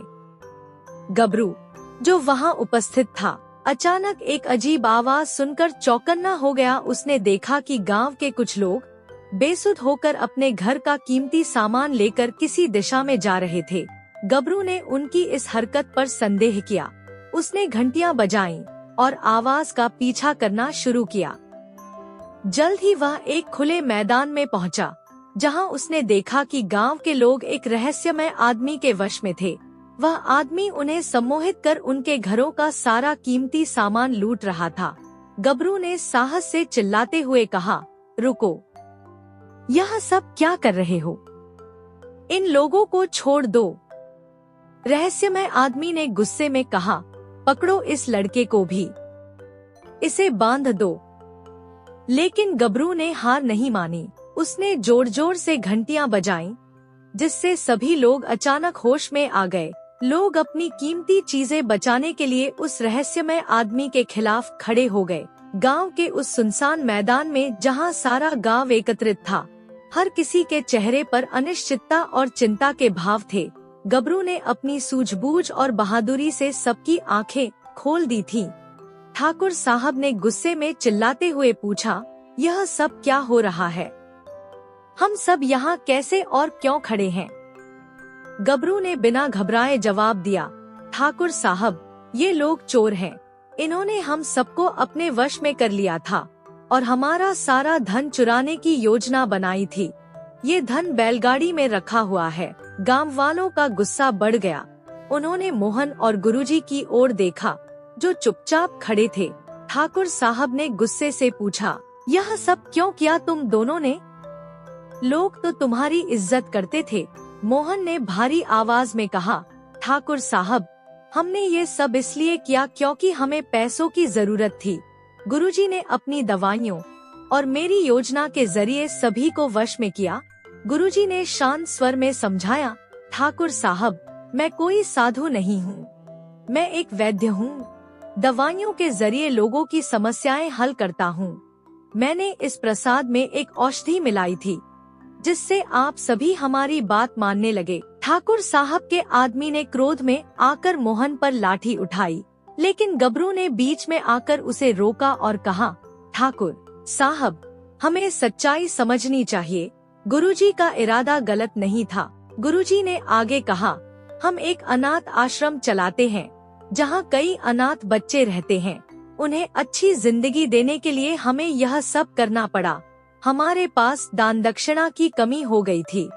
गबरू, जो वहां उपस्थित था, अचानक एक अजीब आवाज सुनकर चौकन्ना हो गया। उसने देखा कि गांव के कुछ लोग बेसुध होकर अपने घर का कीमती सामान लेकर किसी दिशा में जा रहे थे। गबरू ने उनकी इस हरकत पर संदेह किया। उसने घंटियां बजाईं और आवाज का पीछा करना शुरू किया। जल्द ही वह एक खुले मैदान में पहुंचा, जहां उसने देखा कि गांव के लोग एक रहस्यमय आदमी के वश में थे। वह आदमी उन्हें सम्मोहित कर उनके घरों का सारा कीमती सामान लूट रहा था। गबरू ने साहस से चिल्लाते हुए कहा, रुको, यह सब क्या कर रहे हो? इन लोगों को छोड़ दो। रहस्यमय आदमी ने गुस्से में कहा, पकड़ो इस लड़के को भी, इसे बांध दो। लेकिन गबरू ने हार नहीं मानी। उसने जोर जोर से घंटियां बजाईं, जिससे सभी लोग अचानक होश में आ गए। लोग अपनी कीमती चीजें बचाने के लिए उस रहस्यमय आदमी के खिलाफ खड़े हो गए। गांव के उस सुनसान मैदान में, जहां सारा गांव एकत्रित था, हर किसी के चेहरे पर अनिश्चितता और चिंता के भाव थे। गबरू ने अपनी सूझबूझ और बहादुरी से सबकी आंखें खोल दी थीं। ठाकुर साहब ने गुस्से में चिल्लाते हुए पूछा, यह सब क्या हो रहा है? हम सब यहाँ कैसे और क्यों खड़े हैं? गबरू ने बिना घबराए जवाब दिया, ठाकुर साहब, ये लोग चोर हैं। इन्होंने हम सबको अपने वश में कर लिया था और हमारा सारा धन चुराने की योजना बनाई थी। ये धन बैलगाड़ी में रखा हुआ है। गांव वालों का गुस्सा बढ़ गया। उन्होंने मोहन और गुरुजी की ओर देखा, जो चुपचाप खड़े थे। ठाकुर साहब ने गुस्से से पूछा, यह सब क्यों किया तुम दोनों ने? लोग तो तुम्हारी इज्जत करते थे। मोहन ने भारी आवाज में कहा, ठाकुर साहब, हमने ये सब इसलिए किया क्योंकि हमें पैसों की जरूरत थी। गुरुजी ने अपनी दवाइयों और मेरी योजना के जरिए सभी को वश में किया। गुरुजी ने शांत स्वर में समझाया, ठाकुर साहब, मैं कोई साधु नहीं हूँ, मैं एक वैद्य हूँ। दवाइयों के जरिए लोगों की समस्याएं हल करता हूँ। मैंने इस प्रसाद में एक औषधि मिलाई थी, जिससे आप सभी हमारी बात मानने लगे। ठाकुर साहब के आदमी ने क्रोध में आकर मोहन पर लाठी उठाई, लेकिन गबरू ने बीच में आकर उसे रोका और कहा, ठाकुर साहब, हमें सच्चाई समझनी चाहिए। गुरुजी का इरादा गलत नहीं था। गुरुजी ने आगे कहा, हम एक अनाथ आश्रम चलाते हैं, जहां कई अनाथ बच्चे रहते हैं। उन्हें अच्छी जिंदगी देने के लिए हमें यह सब करना पड़ा। हमारे पास दान दक्षिणा की कमी हो गई थी,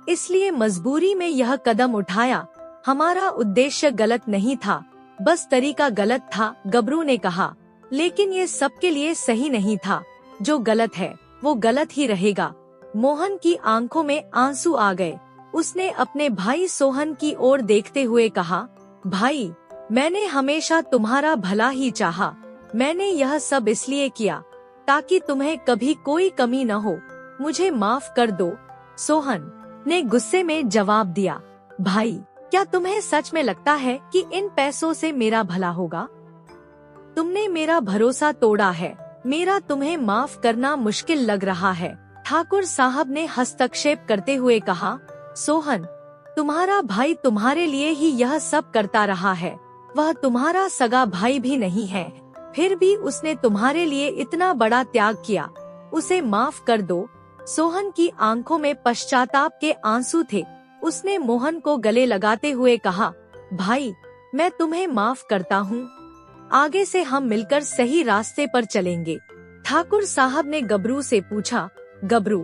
इसलिए मजबूरी में यह कदम उठाया। हमारा उद्देश्य गलत नहीं था, बस तरीका गलत था। गबरू ने कहा, लेकिन ये सबके लिए सही नहीं था। जो गलत है वो गलत ही रहेगा। मोहन की आंखों में आंसू आ गए। उसने अपने भाई सोहन की ओर देखते हुए कहा, भाई, मैंने हमेशा तुम्हारा भला ही चाहा। मैंने यह सब इसलिए किया ताकि तुम्हें कभी कोई कमी न हो। मुझे माफ कर दो। सोहन ने गुस्से में जवाब दिया, भाई, क्या तुम्हें सच में लगता है कि इन पैसों से मेरा भला होगा? तुमने मेरा भरोसा तोड़ा है। मेरा तुम्हें माफ करना मुश्किल लग रहा है। ठाकुर साहब ने हस्तक्षेप करते हुए कहा, सोहन, तुम्हारा भाई तुम्हारे लिए ही यह सब करता रहा है। वह तुम्हारा सगा भाई भी नहीं है, फिर भी उसने तुम्हारे लिए इतना बड़ा त्याग किया। उसे माफ कर दो। सोहन की आंखों में पश्चाताप के आंसू थे। उसने मोहन को गले लगाते हुए कहा, भाई, मैं तुम्हें माफ करता हूँ। आगे से हम मिलकर सही रास्ते पर चलेंगे। ठाकुर साहब ने गबरू से पूछा, गबरू,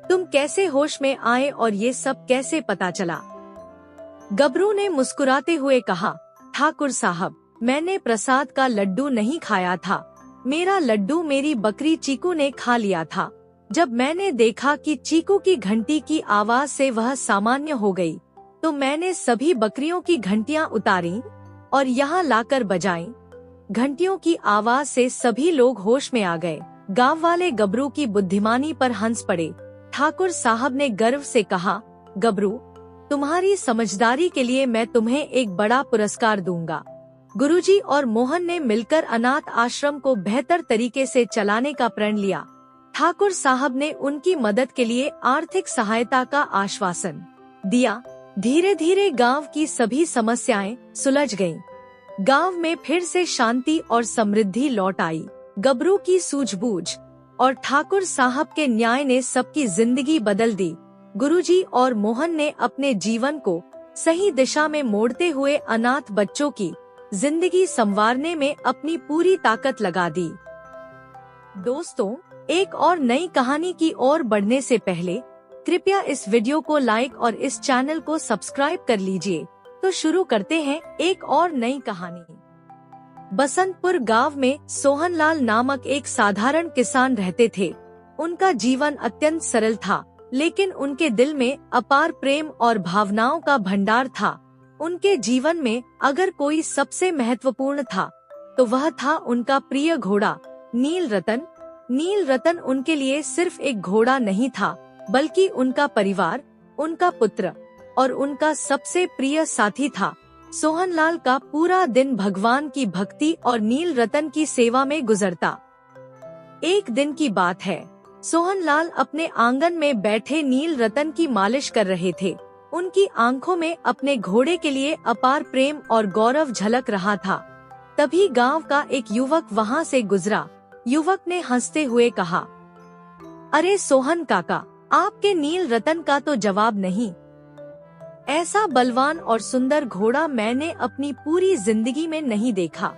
तुम कैसे होश में आए और ये सब कैसे पता चला? गबरू ने मुस्कुराते हुए कहा, ठाकुर साहब, मैंने प्रसाद का लड्डू नहीं खाया था। मेरा लड्डू मेरी बकरी चीकू ने खा लिया था। जब मैंने देखा कि चीकू की घंटी की आवाज से वह सामान्य हो गई, तो मैंने सभी बकरियों की घंटियां उतारी और यहाँ लाकर बजाईं। घंटियों की आवाज से सभी लोग होश में आ गए। गांव वाले गबरू की बुद्धिमानी पर हंस पड़े। ठाकुर साहब ने गर्व से कहा, गबरू, तुम्हारी समझदारी के लिए मैं तुम्हें एक बड़ा पुरस्कार दूंगा। गुरुजी और मोहन ने मिलकर अनाथ आश्रम को बेहतर तरीके से चलाने का प्रण लिया। ठाकुर साहब ने उनकी मदद के लिए आर्थिक सहायता का आश्वासन दिया। धीरे धीरे गांव की सभी समस्याएं सुलझ गईं। गांव में फिर से शांति और समृद्धि लौट आई। गबरू की सूझबूझ और ठाकुर साहब के न्याय ने सबकी जिंदगी बदल दी। गुरुजी और मोहन ने अपने जीवन को सही दिशा में मोड़ते हुए अनाथ बच्चों की जिंदगी संवारने में अपनी पूरी ताकत लगा दी। दोस्तों, एक और नई कहानी की ओर बढ़ने से पहले कृपया इस वीडियो को लाइक और इस चैनल को सब्सक्राइब कर लीजिए। तो शुरू करते हैं एक और नई कहानी। बसंतपुर गांव में सोहनलाल नामक एक साधारण किसान रहते थे। उनका जीवन अत्यंत सरल था, लेकिन उनके दिल में अपार प्रेम और भावनाओं का भंडार था। उनके जीवन में अगर कोई सबसे महत्वपूर्ण था, तो वह था उनका प्रिय घोड़ा नील रतन। नील रतन उनके लिए सिर्फ एक घोड़ा नहीं था, बल्कि उनका परिवार, उनका पुत्र और उनका सबसे प्रिय साथी था। सोहनलाल का पूरा दिन भगवान की भक्ति और नील रतन की सेवा में गुजरता। एक दिन की बात है, सोहनलाल अपने आंगन में बैठे नील रतन की मालिश कर रहे थे। उनकी आंखों में अपने घोड़े के लिए अपार प्रेम और गौरव झलक रहा था। तभी गांव का एक युवक वहां से गुजरा। युवक ने हंसते हुए कहा, अरे सोहन काका, आपके नील रतन का तो जवाब नहीं। ऐसा बलवान और सुंदर घोड़ा मैंने अपनी पूरी जिंदगी में नहीं देखा।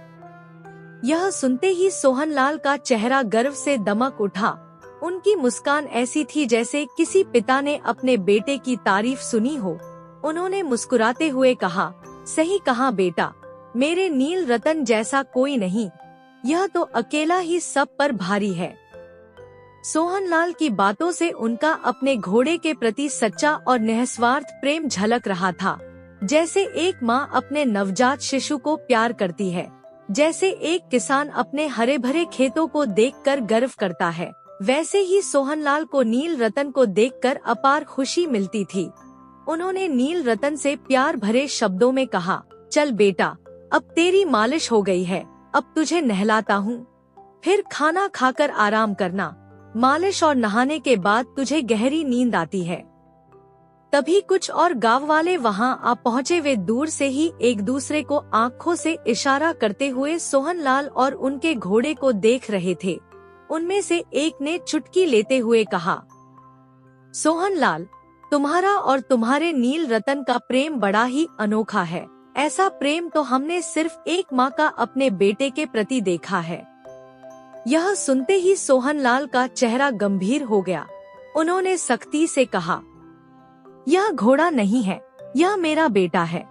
यह सुनते ही सोहनलाल का चेहरा गर्व से दमक उठा। उनकी मुस्कान ऐसी थी जैसे किसी पिता ने अपने बेटे की तारीफ सुनी हो। उन्होंने मुस्कुराते हुए कहा, सही कहा बेटा, मेरे नील रतन जैसा कोई नहीं। यह तो अकेला ही सब पर भारी है। सोहनलाल की बातों से उनका अपने घोड़े के प्रति सच्चा और निस्वार्थ प्रेम झलक रहा था। जैसे एक माँ अपने नवजात शिशु को प्यार करती है, जैसे एक किसान अपने हरे भरे खेतों को देखकर गर्व करता है, वैसे ही सोहनलाल को नील रतन को देखकर अपार खुशी मिलती थी। उन्होंने नील रतन से प्यार भरे शब्दों में कहा, चल बेटा, अब तेरी मालिश हो गई है, अब तुझे नहलाता हूँ, फिर खाना खाकर आराम करना। मालिश और नहाने के बाद तुझे गहरी नींद आती है। तभी कुछ और गांव वाले वहां आ पहुँचे। वे दूर से ही एक दूसरे को आंखों से इशारा करते हुए सोहनलाल और उनके घोड़े को देख रहे थे। उनमें से एक ने चुटकी लेते हुए कहा, सोहनलाल, तुम्हारा और तुम्हारे नील रतन का प्रेम बड़ा ही अनोखा है। ऐसा प्रेम तो हमने सिर्फ एक माँ का अपने बेटे के प्रति देखा है। यह सुनते ही सोहनलाल का चेहरा गंभीर हो गया। उन्होंने सख्ती से कहा, यह घोड़ा नहीं है, यह मेरा बेटा है।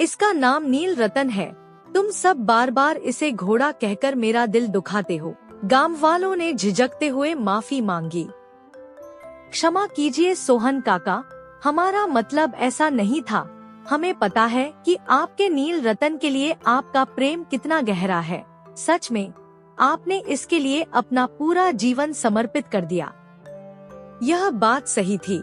इसका नाम नील रतन है। तुम सब बार बार इसे घोड़ा कहकर मेरा दिल दुखाते हो। गांव वालों ने झिझकते हुए माफी मांगी। क्षमा कीजिए सोहन काका, हमारा मतलब ऐसा नहीं था। हमें पता है कि आपके नील रतन के लिए आपका प्रेम कितना गहरा है। सच में आपने इसके लिए अपना पूरा जीवन समर्पित कर दिया। यह बात सही थी।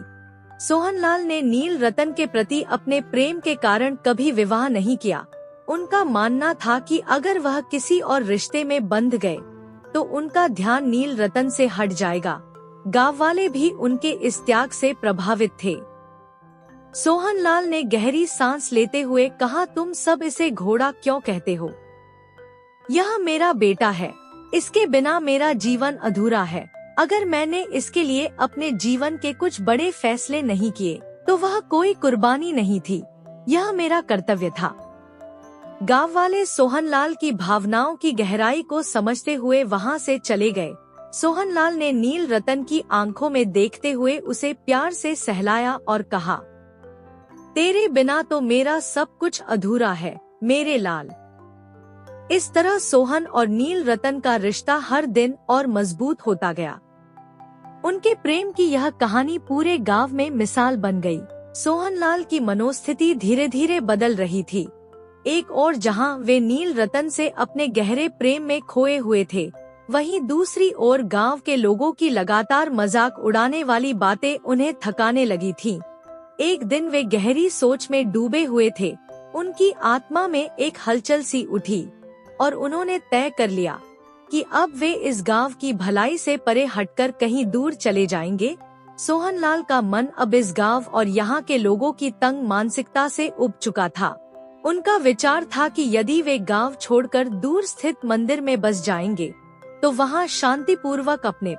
सोहनलाल ने नील रतन के प्रति अपने प्रेम के कारण कभी विवाह नहीं किया। उनका मानना था कि अगर वह किसी और रिश्ते में बंध गए, तो उनका ध्यान नील रतन से हट जाएगा। गांव वाले भी उनके इस त्याग से प्रभावित थे। सोहनलाल ने गहरी सांस लेते हुए कहा, तुम सब इसे घोड़ा क्यों कहते हो? यह मेरा बेटा है। इसके बिना मेरा जीवन अधूरा है। अगर मैंने इसके लिए अपने जीवन के कुछ बड़े फैसले नहीं किए, तो वह कोई कुर्बानी नहीं थी। यह मेरा कर्तव्य था। गांव वाले सोहनलाल की भावनाओं की गहराई को समझते हुए वहां से चले गए। सोहनलाल ने नील रतन की आंखों में देखते हुए उसे प्यार से सहलाया और कहा, तेरे बिना तो मेरा सब कुछ अधूरा है मेरे लाल। इस तरह सोहन और नील रतन का रिश्ता हर दिन और मजबूत होता गया। उनके प्रेम की यह कहानी पूरे गांव में मिसाल बन गई। सोहनलाल की मनोस्थिति धीरे धीरे बदल रही थी। एक और जहां वे नील रतन से अपने गहरे प्रेम में खोए हुए थे, वहीं दूसरी ओर गांव के लोगों की लगातार मजाक उड़ाने वाली बातें उन्हें थकाने लगी थीं। एक दिन वे गहरी सोच में डूबे हुए थे। उनकी आत्मा में एक हलचल सी उठी और उन्होंने तय कर लिया कि अब वे इस गांव की भलाई से परे हटकर कहीं दूर चले जाएंगे। सोहनलाल का मन अब इस गांव और यहाँ के लोगों की तंग मानसिकता से उब चुका था। उनका विचार था कि यदि वे गांव छोड़कर दूर स्थित मंदिर में बस जाएंगे तो वहाँ शांतिपूर्वक अपने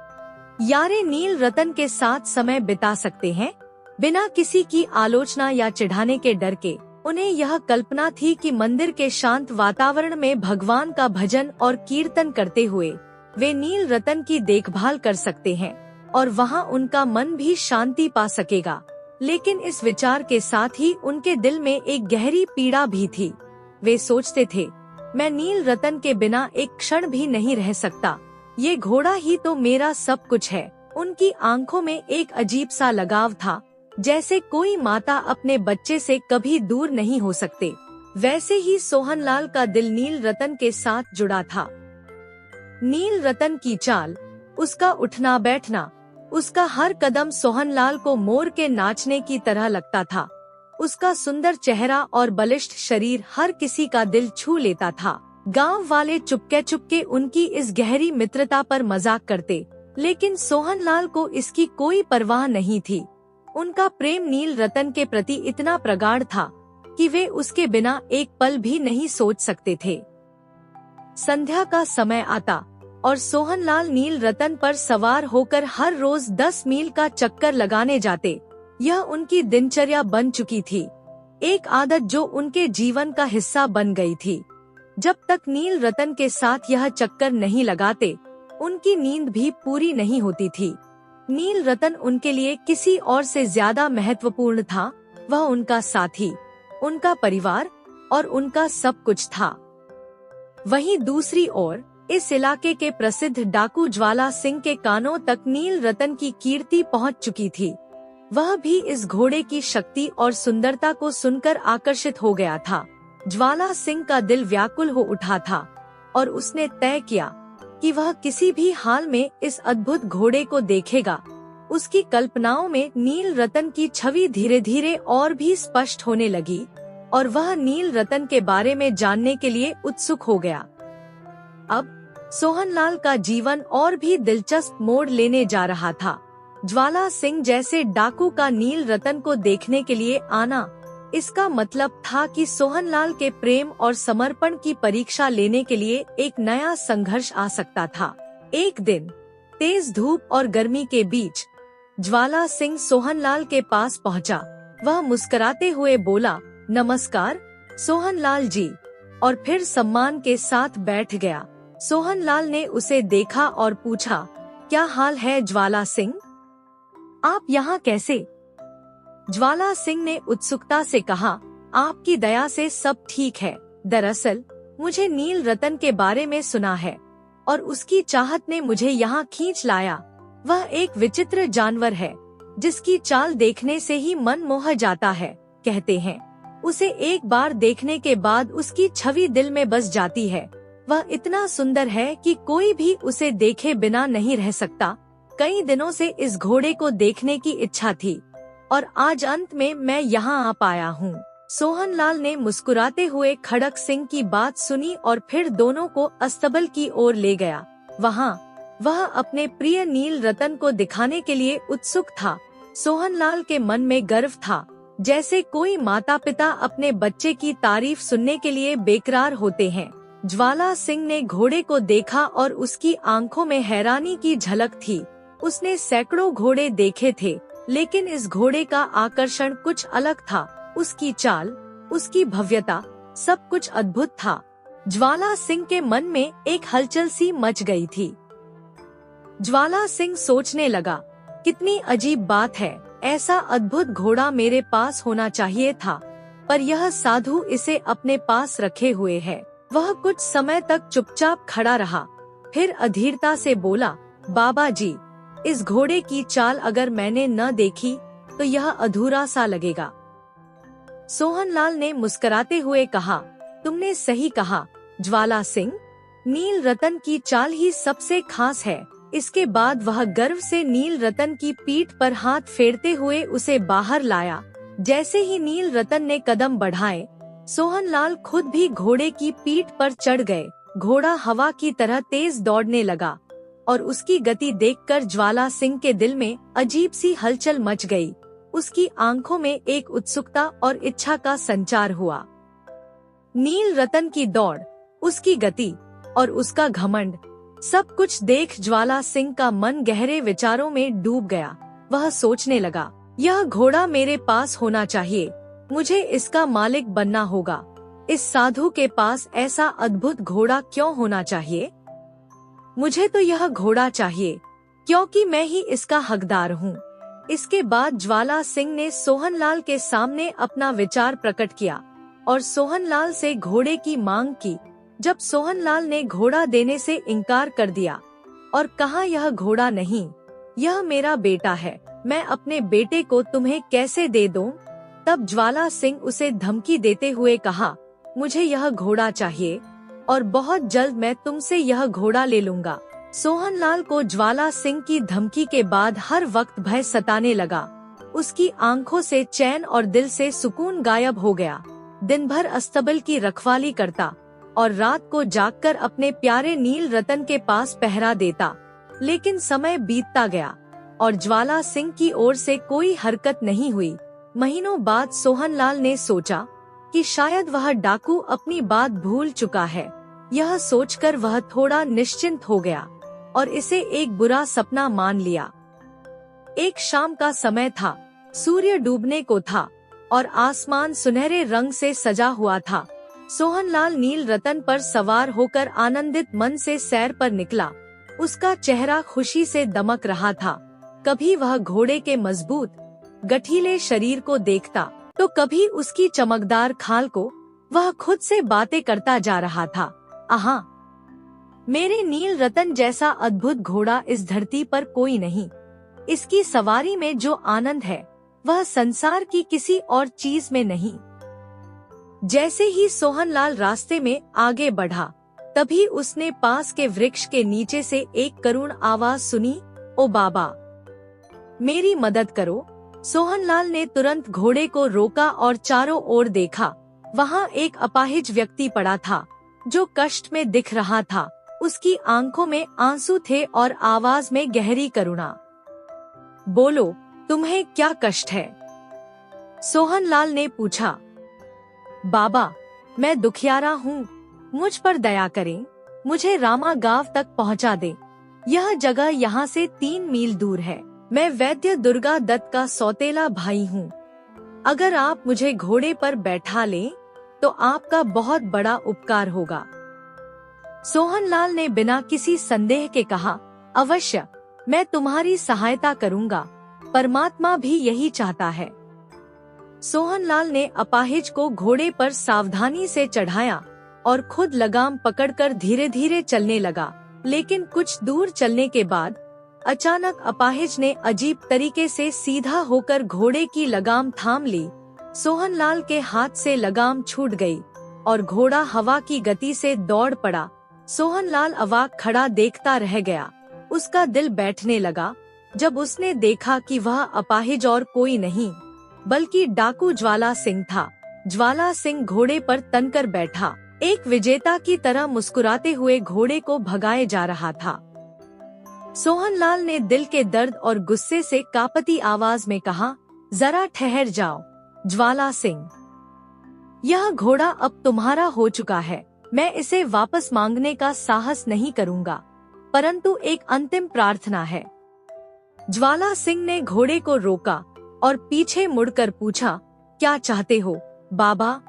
यारे नील रतन के साथ समय बिता सकते हैं, बिना किसी की आलोचना या चिढ़ाने के डर के। उन्हें यह कल्पना थी कि मंदिर के शांत वातावरण में भगवान का भजन और कीर्तन करते हुए वे नील रतन की देखभाल कर सकते हैं और वहाँ उनका मन भी शांति पा सकेगा। लेकिन इस विचार के साथ ही उनके दिल में एक गहरी पीड़ा भी थी। वे सोचते थे, मैं नील रतन के बिना एक क्षण भी नहीं रह सकता। ये घोड़ा ही तो मेरा सब कुछ है। उनकी आंखों में एक अजीब सा लगाव था, जैसे कोई माता अपने बच्चे से कभी दूर नहीं हो सकते। वैसे ही सोहनलाल का दिल नील रतन के साथ जुड़ा था। नील रतन की चाल, उसका उठना बैठना, उसका हर कदम सोहनलाल को मोर के नाचने की तरह लगता था। उसका सुंदर चेहरा और बलिष्ठ शरीर हर किसी का दिल छू लेता था। गांव वाले चुपके चुपके उनकी इस गहरी मित्रता पर मजाक करते, लेकिन सोहनलाल को इसकी कोई परवाह नहीं थी। उनका प्रेम नील रतन के प्रति इतना प्रगाढ़ था कि वे उसके बिना एक पल भी नहीं सोच सकते थे। संध्या का समय आता और सोहनलाल नील रतन पर सवार होकर हर रोज 10 मील का चक्कर लगाने जाते। यह उनकी दिनचर्या बन चुकी थी, एक आदत जो उनके जीवन का हिस्सा बन गई थी। जब तक नील रतन के साथ यह चक्कर नहीं लगाते, उनकी नींद भी पूरी नहीं होती थी। नील रतन उनके लिए किसी और से ज्यादा महत्वपूर्ण था। वह उनका साथी, उनका परिवार और उनका सब कुछ था। वहीं दूसरी ओर इस इलाके के प्रसिद्ध डाकू ज्वाला सिंह के कानों तक नील रतन की कीर्ति पहुंच चुकी थी। वह भी इस घोड़े की शक्ति और सुंदरता को सुनकर आकर्षित हो गया था। ज्वाला सिंह का दिल व्याकुल हो उठा था और उसने तय किया कि वह किसी भी हाल में इस अद्भुत घोड़े को देखेगा। उसकी कल्पनाओं में नील रतन की छवि धीरे धीरे और भी स्पष्ट होने लगी और वह नील रतन के बारे में जानने के लिए उत्सुक हो गया। अब सोहनलाल का जीवन और भी दिलचस्प मोड़ लेने जा रहा था। ज्वाला सिंह जैसे डाकू का नील रतन को देखने के लिए आना, इसका मतलब था कि सोहनलाल के प्रेम और समर्पण की परीक्षा लेने के लिए एक नया संघर्ष आ सकता था। एक दिन तेज धूप और गर्मी के बीच ज्वाला सिंह सोहनलाल के पास पहुंचा। वह मुस्कुराते हुए बोला, नमस्कार सोहनलाल जी, और फिर सम्मान के साथ बैठ गया। सोहनलाल ने उसे देखा और पूछा, क्या हाल है ज्वाला सिंह? आप यहाँ कैसे? ज्वाला सिंह ने उत्सुकता से कहा, आपकी दया से सब ठीक है। दरअसल मुझे नील रतन के बारे में सुना है और उसकी चाहत ने मुझे यहाँ खींच लाया। वह एक विचित्र जानवर है जिसकी चाल देखने से ही मन मोह जाता है। कहते हैं उसे एक बार देखने के बाद उसकी छवि दिल में बस जाती है। वह इतना सुंदर है कि कोई भी उसे देखे बिना नहीं रह सकता। कई दिनों से इस घोड़े को देखने की इच्छा थी और आज अंत में मैं यहाँ आ पाया हूँ। सोहनलाल ने मुस्कुराते हुए खड़क सिंह की बात सुनी और फिर दोनों को अस्तबल की ओर ले गया। वहाँ वह अपने प्रिय नील रतन को दिखाने के लिए उत्सुक था। सोहनलाल के मन में गर्व था, जैसे कोई माता पिता अपने बच्चे की तारीफ सुनने के लिए बेकरार होते हैं। ज्वाला सिंह ने घोड़े को देखा और उसकी आंखों में हैरानी की झलक थी। उसने सैकड़ों घोड़े देखे थे, लेकिन इस घोड़े का आकर्षण कुछ अलग था। उसकी चाल, उसकी भव्यता, सब कुछ अद्भुत था। ज्वाला सिंह के मन में एक हलचल सी मच गई थी। ज्वाला सिंह सोचने लगा, कितनी अजीब बात है, ऐसा अद्भुत घोड़ा मेरे पास होना चाहिए था, पर यह साधु इसे अपने पास रखे हुए है। वह कुछ समय तक चुपचाप खड़ा रहा, फिर अधीरता से बोला, बाबा जी, इस घोड़े की चाल अगर मैंने न देखी तो यह अधूरा सा लगेगा। सोहनलाल ने मुस्कुराते हुए कहा, तुमने सही कहा ज्वाला सिंह, नील रतन की चाल ही सबसे खास है। इसके बाद वह गर्व से नील रतन की पीठ पर हाथ फेरते हुए उसे बाहर लाया जैसे ही नील रतन ने कदम बढ़ाए, सोहनलाल खुद भी घोड़े की पीठ पर चढ़ गए। घोड़ा हवा की तरह तेज दौड़ने लगा और उसकी गति देखकर ज्वाला सिंह के दिल में अजीब सी हलचल मच गई। उसकी आंखों में एक उत्सुकता और इच्छा का संचार हुआ। नील रतन की दौड़, उसकी गति और उसका घमंड, सब कुछ देख ज्वाला सिंह का मन गहरे विचारों में डूब गया। वह सोचने लगा, यह घोड़ा मेरे पास होना चाहिए, मुझे इसका मालिक बनना होगा। इस साधु के पास ऐसा अद्भुत घोड़ा क्यों होना चाहिए? मुझे तो यह घोड़ा चाहिए, क्योंकि मैं ही इसका हकदार हूँ। इसके बाद ज्वाला सिंह ने सोहनलाल के सामने अपना विचार प्रकट किया और सोहनलाल से घोड़े की मांग की। जब सोहनलाल ने घोड़ा देने से इनकार कर दिया और कहा, यह घोड़ा नहीं, यह मेरा बेटा है, मैं अपने बेटे को तुम्हें कैसे दे दूं? तब ज्वाला सिंह उसे धमकी देते हुए कहा, मुझे यह घोड़ा चाहिए और बहुत जल्द मैं तुमसे यह घोड़ा ले लूंगा। सोहनलाल को ज्वाला सिंह की धमकी के बाद हर वक्त भय सताने लगा। उसकी आंखों से चैन और दिल से सुकून गायब हो गया। दिन भर अस्तबल की रखवाली करता और रात को जागकर अपने प्यारे नील रतन के पास पहरा देता। लेकिन समय बीतता गया और ज्वाला सिंह की ओर से कोई हरकत नहीं हुई। महीनों बाद सोहनलाल ने सोचा कि शायद वह डाकू अपनी बात भूल चुका है। यह सोचकर वह थोड़ा निश्चिंत हो गया और इसे एक बुरा सपना मान लिया। एक शाम का समय था, सूर्य डूबने को था और आसमान सुनहरे रंग से सजा हुआ था। सोहनलाल नील रतन पर सवार होकर आनंदित मन से सैर पर निकला। उसका चेहरा खुशी से दमक रहा था। कभी वह घोड़े के मजबूत गठीले शरीर को देखता तो कभी उसकी चमकदार खाल को। वह खुद से बातें करता जा रहा था, आहा, मेरे नील रतन जैसा अद्भुत घोड़ा इस धरती पर कोई नहीं। इसकी सवारी में जो आनंद है वह संसार की किसी और चीज में नहीं। जैसे ही सोहनलाल रास्ते में आगे बढ़ा, तभी उसने पास के वृक्ष के नीचे से एक करुण आवाज सुनी, ओ बाबा, मेरी मदद करो। सोहनलाल ने तुरंत घोड़े को रोका और चारों ओर देखा। वहाँ एक अपाहिज व्यक्ति पड़ा था जो कष्ट में दिख रहा था। उसकी आंखों में आंसू थे और आवाज में गहरी करुणा। बोलो, तुम्हें क्या कष्ट है? सोहनलाल ने पूछा। बाबा, मैं दुखियारा हूँ, मुझ पर दया करें, मुझे रामा गांव तक पहुँचा दे। यह जगह यहाँ से 3 मील दूर है। मैं वैद्य दुर्गा दत्त का सौतेला भाई हूँ। अगर आप मुझे घोड़े पर बैठा लें तो आपका बहुत बड़ा उपकार होगा। सोहनलाल ने बिना किसी संदेह के कहा, अवश्य, मैं तुम्हारी सहायता करूँगा। परमात्मा भी यही चाहता है। सोहनलाल ने अपाहिज को घोड़े पर सावधानी से चढ़ाया और खुद लगाम पकड़कर धीरे धीरे चलने लगा। लेकिन कुछ दूर चलने के बाद अचानक अपाहिज ने अजीब तरीके से सीधा होकर घोड़े की लगाम थाम ली। सोहनलाल के हाथ से लगाम छूट गई और घोड़ा हवा की गति से दौड़ पड़ा। सोहनलाल अवाक खड़ा देखता रह गया। उसका दिल बैठने लगा जब उसने देखा कि वह अपाहिज और कोई नहीं बल्कि डाकू ज्वाला सिंह था। ज्वाला सिंह घोड़े पर तनकर बैठा, एक विजेता की तरह मुस्कुराते हुए घोड़े को भगाए जा रहा था। सोहनलाल ने दिल के दर्द और गुस्से से कांपती आवाज में कहा, जरा ठहर जाओ ज्वाला सिंह, यह घोड़ा अब तुम्हारा हो चुका है। मैं इसे वापस मांगने का साहस नहीं करूँगा, परंतु एक अंतिम प्रार्थना है। ज्वाला सिंह ने घोड़े को रोका और पीछे मुड़कर पूछा, क्या चाहते हो बाबा?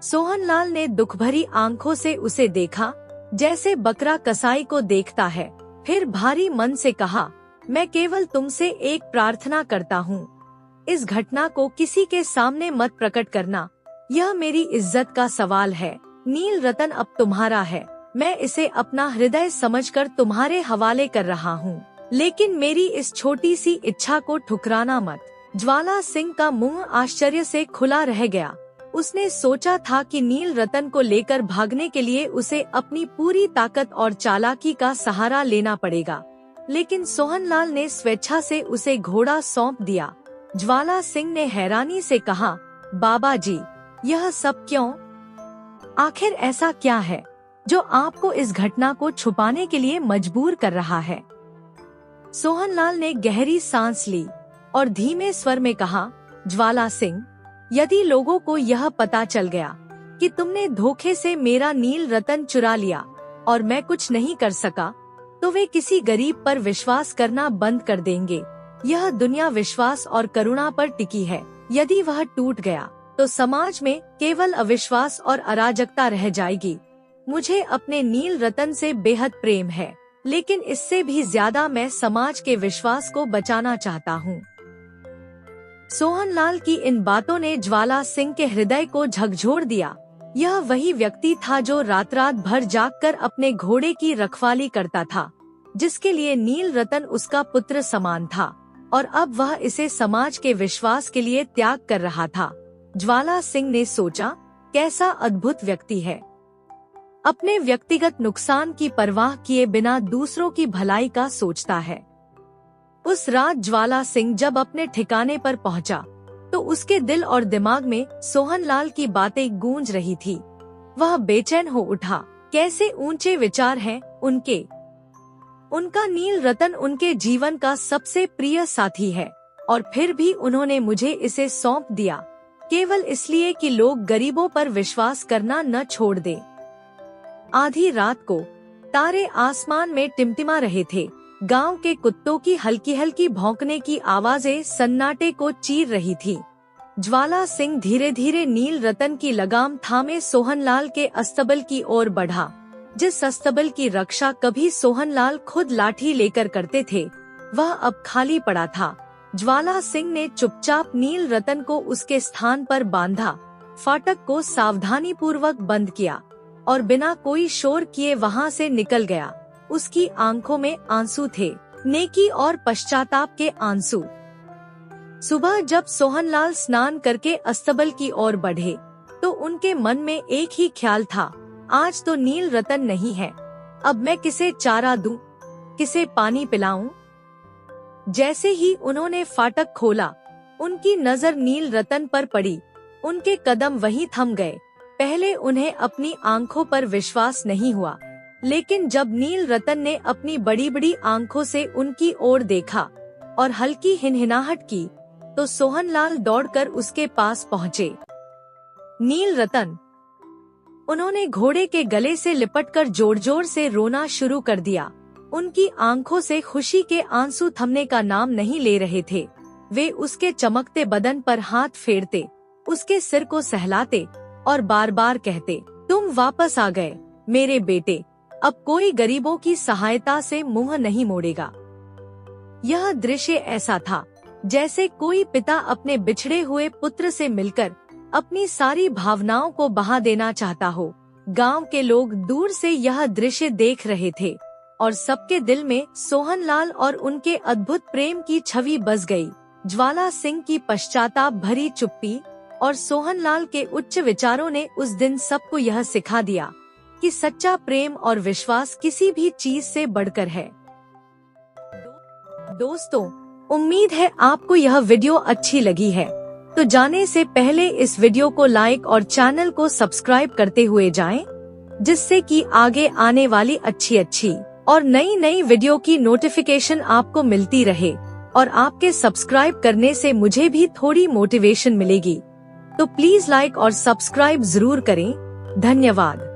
सोहनलाल ने दुखभरी आंखों से उसे देखा, जैसे बकरा कसाई को देखता है। फिर भारी मन से कहा, मैं केवल तुमसे एक प्रार्थना करता हूँ। इस घटना को किसी के सामने मत प्रकट करना, यह मेरी इज्जत का सवाल है। नील रतन अब तुम्हारा है, मैं इसे अपना हृदय समझकर तुम्हारे हवाले कर रहा हूँ, लेकिन मेरी इस छोटी सी इच्छा को ठुकराना मत। ज्वाला सिंह का मुंह आश्चर्य से खुला रह गया। उसने सोचा था कि नील रतन को लेकर भागने के लिए उसे अपनी पूरी ताकत और चालाकी का सहारा लेना पड़ेगा, लेकिन सोहनलाल ने स्वेच्छा से उसे घोड़ा सौंप दिया। ज्वाला सिंह ने हैरानी से कहा, बाबा जी, यह सब क्यों? आखिर ऐसा क्या है जो आपको इस घटना को छुपाने के लिए मजबूर कर रहा है? सोहनलाल ने गहरी सांस ली और धीमे स्वर में कहा, ज्वाला सिंह, यदि लोगों को यह पता चल गया कि तुमने धोखे से मेरा नील रतन चुरा लिया और मैं कुछ नहीं कर सका, तो वे किसी गरीब पर विश्वास करना बंद कर देंगे। यह दुनिया विश्वास और करुणा पर टिकी है। यदि वह टूट गया तो समाज में केवल अविश्वास और अराजकता रह जाएगी। मुझे अपने नील रतन से बेहद प्रेम है, लेकिन इससे भी ज्यादा मैं समाज के विश्वास को बचाना चाहता हूँ। सोहनलाल की इन बातों ने ज्वाला सिंह के हृदय को झकझोर दिया। यह वही व्यक्ति था जो रात रात भर जागकर अपने घोड़े की रखवाली करता था, जिसके लिए नील रतन उसका पुत्र समान था, और अब वह इसे समाज के विश्वास के लिए त्याग कर रहा था। ज्वाला सिंह ने सोचा, कैसा अद्भुत व्यक्ति है, अपने व्यक्तिगत नुकसान की परवाह किए बिना दूसरों की भलाई का सोचता है। उस रात ज्वाला सिंह जब अपने ठिकाने पर पहुंचा, तो उसके दिल और दिमाग में सोहनलाल की बातें गूंज रही थी। वह बेचैन हो उठा। कैसे ऊंचे विचार हैं उनके। उनका नील रतन उनके जीवन का सबसे प्रिय साथी है, और फिर भी उन्होंने मुझे इसे सौंप दिया, केवल इसलिए कि लोग गरीबों पर विश्वास करना न छोड़ दें। आधी रात को तारे आसमान में टिमटिमा रहे थे। गांव के कुत्तों की हल्की हल्की भौंकने की आवाजें सन्नाटे को चीर रही थी। ज्वाला सिंह धीरे धीरे नील रतन की लगाम थामे सोहनलाल के अस्तबल की ओर बढ़ा। जिस अस्तबल की रक्षा कभी सोहनलाल खुद लाठी लेकर करते थे, वह अब खाली पड़ा था। ज्वाला सिंह ने चुपचाप नील रतन को उसके स्थान पर बांधा, फाटक को सावधानी पूर्वक बंद किया और बिना कोई शोर किए वहां से निकल गया। उसकी आंखों में आंसू थे, नेकी और पश्चाताप के आंसू। सुबह जब सोहनलाल स्नान करके अस्तबल की ओर बढ़े, तो उनके मन में एक ही ख्याल था, आज तो नील रतन नहीं है, अब मैं किसे चारा दूं, किसे पानी पिलाऊं। जैसे ही उन्होंने फाटक खोला, उनकी नजर नील रतन पर पड़ी। उनके कदम वहीं थम गए। पहले उन्हें अपनी आंखों पर विश्वास नहीं हुआ, लेकिन जब नील रतन ने अपनी बड़ी बड़ी आंखों से उनकी ओर देखा और हल्की हिनहिनाहट की, तो सोहनलाल दौड़कर उसके पास पहुँचे। नील रतन, उन्होंने घोड़े के गले से लिपटकर जोर जोर से रोना शुरू कर दिया। उनकी आंखों से खुशी के आंसू थमने का नाम नहीं ले रहे थे। वे उसके चमकते बदन पर हाथ फेरते, उसके सिर को सहलाते और बार बार कहते, तुम वापस आ गए मेरे बेटे, अब कोई गरीबों की सहायता से मुंह नहीं मोड़ेगा। यह दृश्य ऐसा था जैसे कोई पिता अपने बिछड़े हुए पुत्र से मिलकर अपनी सारी भावनाओं को बहा देना चाहता हो। गांव के लोग दूर से यह दृश्य देख रहे थे और सबके दिल में सोहनलाल और उनके अद्भुत प्रेम की छवि बस गई। ज्वाला सिंह की पश्चाताप भरी चुप्पी और सोहनलाल के उच्च विचारों ने उस दिन सबको यह सिखा दिया कि सच्चा प्रेम और विश्वास किसी भी चीज से बढ़कर है। दोस्तों, उम्मीद है आपको यह वीडियो अच्छी लगी है, तो जाने से पहले इस वीडियो को लाइक और चैनल को सब्सक्राइब करते हुए जाएं, जिससे कि आगे आने वाली अच्छी और नई वीडियो की नोटिफिकेशन आपको मिलती रहे, और आपके सब्सक्राइब करने से मुझे भी थोड़ी मोटिवेशन मिलेगी। तो प्लीज लाइक और सब्सक्राइब जरूर करें। धन्यवाद।